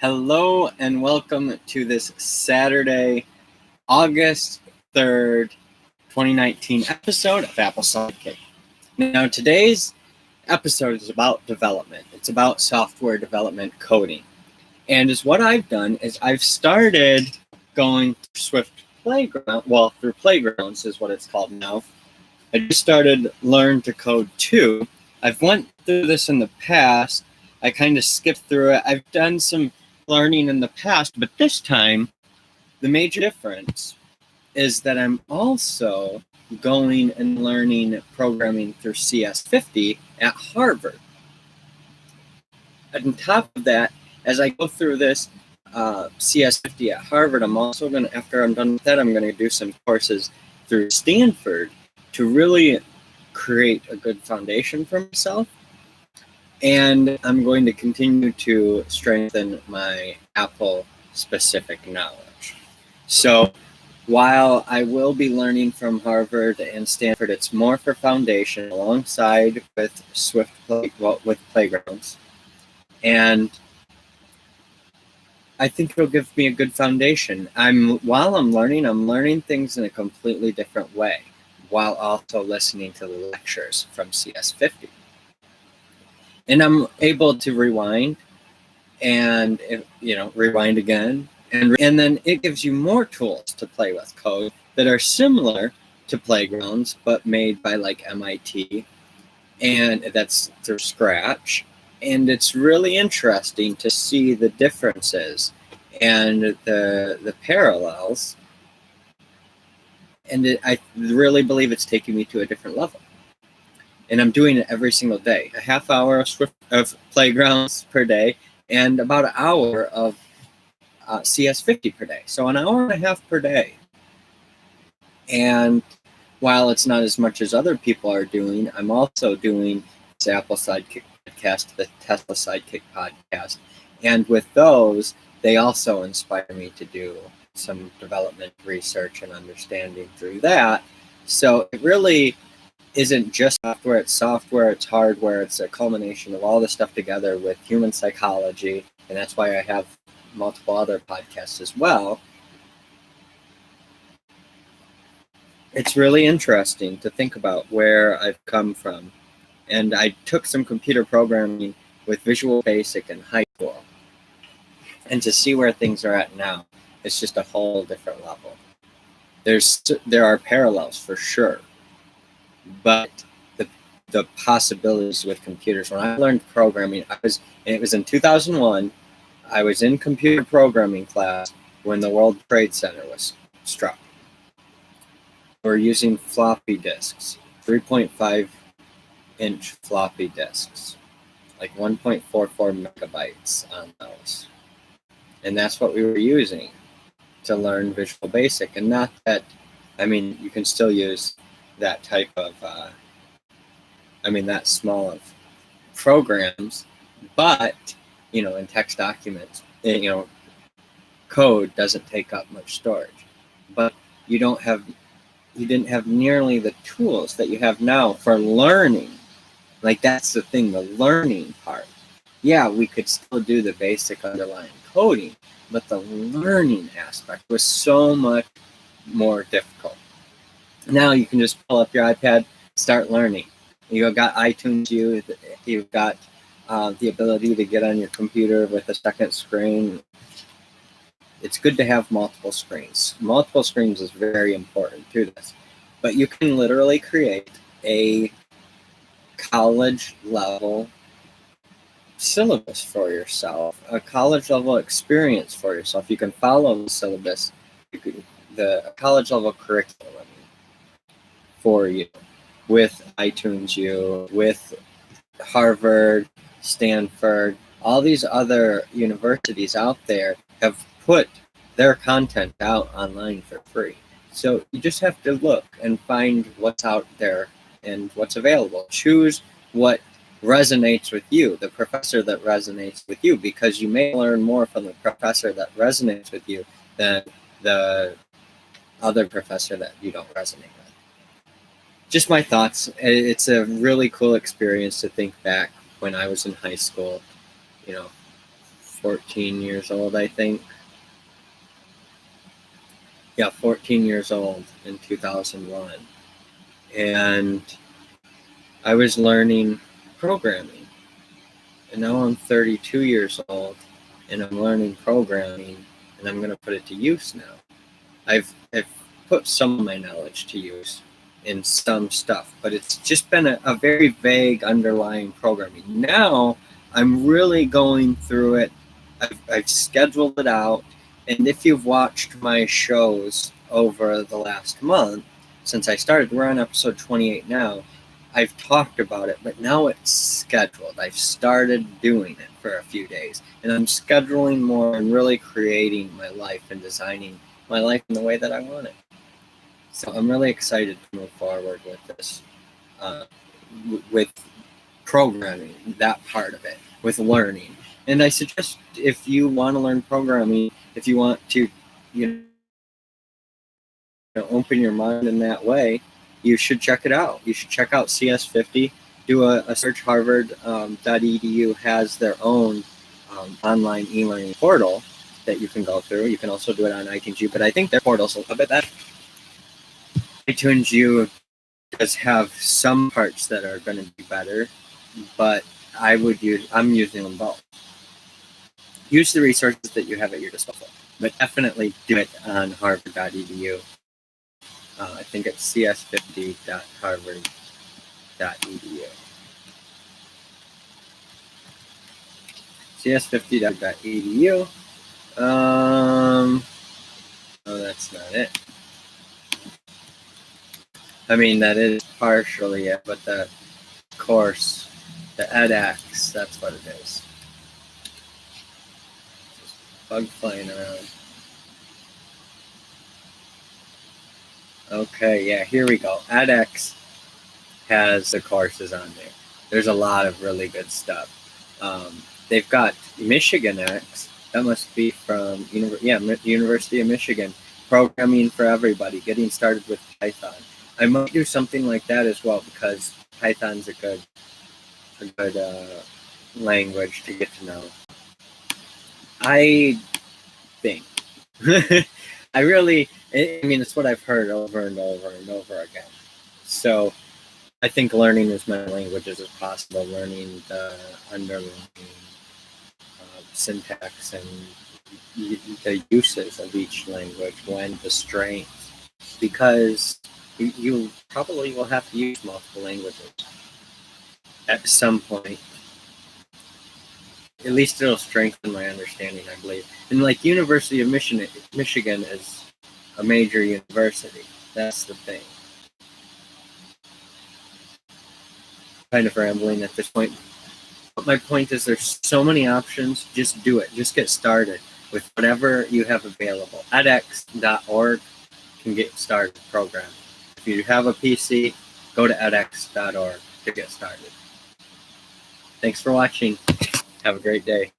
Hello and welcome to this Saturday, August 3rd, 2019 episode of Apple Sidekick. Now, today's episode is about development. It's about software development coding. And what I've done is I've started going through Swift Playground, through Playgrounds is what it's called now. I just started Learn to Code 2. I've went through this in the past. I kind of skipped through it. I've done some learning in the past, but this time the major difference is that I'm also going and learning programming through CS50 at Harvard. And on top of that, as I go through this CS50 at Harvard, I'm also going to, after I'm done with that, I'm going to do some courses through Stanford to really create a good foundation for myself. And I'm going to continue to strengthen my Apple-specific knowledge. So while I will be learning from Harvard and Stanford, it's more for foundation alongside with with Playgrounds. And I think it'll give me a good foundation. While I'm learning things in a completely different way, while also listening to the lectures from CS50. And I'm able to rewind and, rewind again. And then it gives you more tools to play with code that are similar to Playgrounds, but made by like MIT. And that's through Scratch. And it's really interesting to see the differences and the parallels. And I really believe it's taking me to a different level. And I'm doing it every single day. A half hour of Playgrounds per day and about an hour of CS50 per day. So an hour and a half per day. And while it's not as much as other people are doing, I'm also doing this Apple Sidekick podcast, the Tesla Sidekick podcast. And with those, they also inspire me to do some development research and understanding through that. So it really isn't just software, it's hardware, it's a culmination of all this stuff together with human psychology, and that's why I have multiple other podcasts as well. It's really interesting to think about where I've come from. And I took some computer programming with Visual Basic in high school. And to see where things are at now, it's just a whole different level. There are parallels for sure. But the possibilities with computers. When I learned programming, it was in 2001. I was in computer programming class when the World Trade Center was struck. We're using floppy disks, 3.5-inch floppy disks, like 1.44 megabytes on those. And that's what we were using to learn Visual Basic. And not that, you can still use that type of, that small of programs, but, in text documents, code doesn't take up much storage. But you didn't have nearly the tools that you have now for learning. Like, that's the thing, the learning part. Yeah, we could still do the basic underlying coding, but the learning aspect was so much more difficult. Now you can just pull up your iPad, start learning. You've got iTunes you've got the ability to get on your computer with a second screen. It's good to have multiple screens. Multiple screens is very important to this. But you can literally create a college-level syllabus for yourself, a college-level experience for yourself. You can follow the syllabus, the college-level curriculum for you with iTunes with Harvard, Stanford, all these other universities out there have put their content out online for free. So you just have to look and find what's out there and what's available. Choose what resonates with you, the professor that resonates with you, because you may learn more from the professor that resonates with you than the other professor that you don't resonate with. Just my thoughts. It's a really cool experience to think back when I was in high school, 14 years old, I think. Yeah, 14 years old in 2001. And I was learning programming. And now I'm 32 years old and I'm learning programming and I'm going to put it to use now. I've put some of my knowledge to use in some stuff, but it's just been a very vague underlying programming. Now I'm really going through it. I've scheduled it out. And if you've watched my shows over the last month, since I started, we're on episode 28 now, I've talked about it, but now it's scheduled. I've started doing it for a few days, and I'm scheduling more and really creating my life and designing my life in the way that I want it. So I'm really excited to move forward with this, with programming, that part of it, with learning. And I suggest if you want to learn programming, if you want to, open your mind in that way, you should check it out. You should check out CS50. Do a search. Harvard.edu has their own online e-learning portal that you can go through. You can also do it on iTunes U, but I think their portal's a little bit better. iTunes U does have some parts that are going to be better, but I'm using them both. Use the resources that you have at your disposal, but definitely do it on Harvard.edu. I think it's cs50.harvard.edu. cs50.edu. Oh, that's not it. I mean, that is partially it, but the course, the edX, that's what it is. Just bug flying around. Okay, yeah, here we go. edX has the courses on there. There's a lot of really good stuff. They've got Michigan X. That must be from University of Michigan. Programming for everybody, getting started with Python. I might do something like that as well because Python's a good language to get to know. I think. I mean, it's what I've heard over and over and over again. So I think learning as many languages as possible, learning the underlying syntax and the uses of each language, when the strength, because you probably will have to use multiple languages at some point. At least it'll strengthen my understanding, I believe. And like University of Michigan is a major university. That's the thing. Kind of rambling at this point. But my point is there's so many options. Just do it. Just get started with whatever you have available. edX.org can get started program. If you have a PC, go to edX.org to get started. Thanks for watching. Have a great day.